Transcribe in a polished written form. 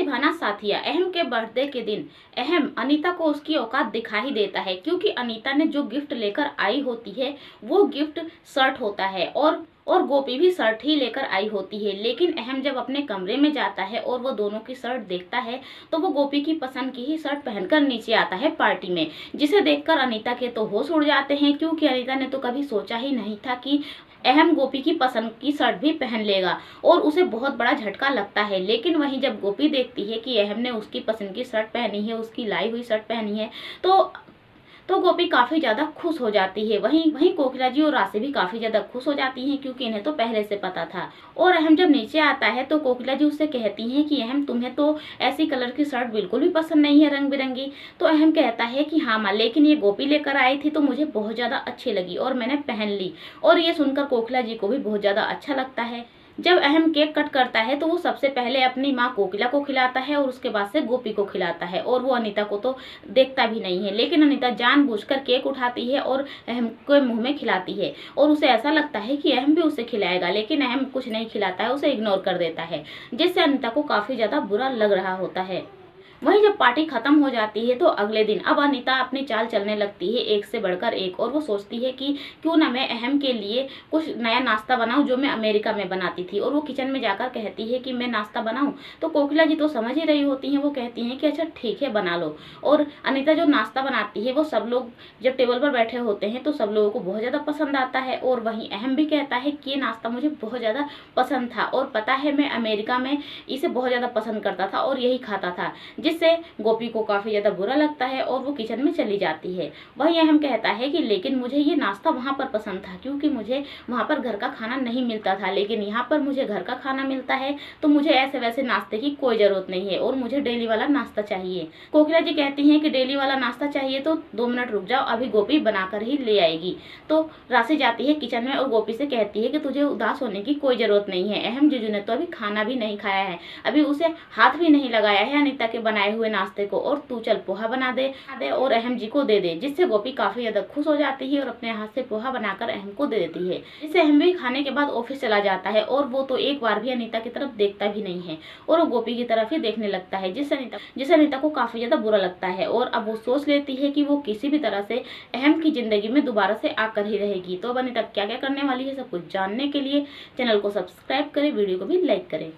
भाना साथिया, अहम के बर्थडे के दिन अहम अनीता को उसकी औकात दिखा ही देता है, क्योंकि अनीता ने जो गिफ्ट लेकर आई होती है वो गिफ्ट शर्ट होता है और गोपी भी शर्ट ही लेकर आई होती है। लेकिन अहम जब अपने कमरे में जाता है और वो दोनों की शर्ट देखता है तो वो गोपी की पसंद की ही शर्ट पहनकर नीचे आता है पार्टी में, जिसे देखकर अनीता के तो होश उड़ जाते हैं, क्योंकि अनीता ने तो कभी सोचा ही नहीं था कि अहम गोपी की पसंद की शर्ट भी पहन लेगा, और उसे बहुत बड़ा झटका लगता है। लेकिन वहीं जब गोपी देखती है कि अहम ने उसकी पसंद की शर्ट पहनी है, उसकी लाई हुई शर्ट पहनी है, तो गोपी काफी ज्यादा खुश हो जाती है। वहीं वहीं कोकिला जी और राशि भी काफी ज्यादा खुश हो जाती हैं, क्योंकि इन्हें तो पहले से पता था। और अहम जब नीचे आता है तो कोकिला जी उससे कहती हैं कि अहम, तुम्हें तो ऐसी कलर की शर्ट बिल्कुल भी पसंद नहीं है, रंग बिरंगी। तो अहम कहता है कि हाँ माँ, लेकिन ये गोपी लेकर आई थी तो मुझे बहुत ज्यादा अच्छी लगी और मैंने पहन ली। और ये सुनकर कोकिला जी को भी बहुत ज्यादा अच्छा लगता है। जब अहम केक कट करता है तो वो सबसे पहले अपनी माँ कोकिला को खिलाता है और उसके बाद से गोपी को खिलाता है, और वो अनीता को तो देखता भी नहीं है। लेकिन अनीता जानबूझकर केक उठाती है और अहम के मुंह में खिलाती है, और उसे ऐसा लगता है कि अहम भी उसे खिलाएगा, लेकिन अहम कुछ नहीं खिलाता है, उसे इग्नोर कर देता है, जिससे अनीता को काफी ज्यादा बुरा लग रहा होता है। वहीं जब पार्टी खत्म हो जाती है तो अगले दिन अब अनीता अपनी चाल चलने लगती है, एक से बढ़कर एक, और वो सोचती है कि क्यों ना मैं अहम के लिए कुछ नया नाश्ता बनाऊं जो मैं अमेरिका में बनाती थी। और वो किचन में जाकर कहती है कि मैं नाश्ता बनाऊं, तो कोकिला जी तो समझ ही रही होती हैं, वो कहती हैं कि अच्छा ठीक है बना लो। और अनीता जो नाश्ता बनाती है वो सब लोग जब टेबल पर बैठे होते हैं तो सब लोगों को बहुत ज़्यादा पसंद आता है। और वहीं अहम भी कहता है कि ये नाश्ता मुझे बहुत ज़्यादा पसंद था, और पता है मैं अमेरिका में इसे बहुत ज़्यादा पसंद करता था और यही खाता था, जिससे गोपी को काफी ज्यादा बुरा लगता है और वो किचन में चली जाती है। वहीं अहम कहता है कि लेकिन मुझे ये नाश्ता वहां पर पसंद था, क्योंकि मुझे वहां पर घर का खाना नहीं मिलता था, लेकिन यहाँ पर मुझे घर का खाना मिलता है, तो मुझे ऐसे वैसे नाश्ते की कोई जरूरत नहीं है और मुझे डेली वाला नाश्ता चाहिए। कोकिला जी कहती हैं कि डेली वाला नाश्ता चाहिए तो 2 मिनट रुक जाओ, अभी गोपी बनाकर ही ले आएगी। तो राशि जाती है किचन में और गोपी से कहती है कि तुझे उदास होने की कोई जरूरत नहीं है, अहम जीजू ने तो अभी खाना भी नहीं खाया है, अभी उसे हाथ भी नहीं लगाया है अनीता के बनाए हुए नाश्ते को, और तू चल पोहा बना दे और अहम जी को दे दे। जिससे गोपी काफी ज्यादा खुश हो जाती है और अपने हाथ से पोहा बनाकर अहम को दे देती है। जिससे अहम भी खाने के बाद ऑफिस चला जाता है, और वो तो एक बार भी अनीता की तरफ देखता भी नहीं है और वो गोपी की तरफ ही देखने लगता है, जिससे अनीता को काफी ज्यादा बुरा लगता है। और अब वो सोच लेती है कि वो किसी भी तरह से अहम की जिंदगी में दोबारा से आकर ही रहेगी। तो अब अनीता क्या क्या करने वाली है सब कुछ जानने के लिए चैनल को सब्सक्राइब करें, वीडियो को भी लाइक करें।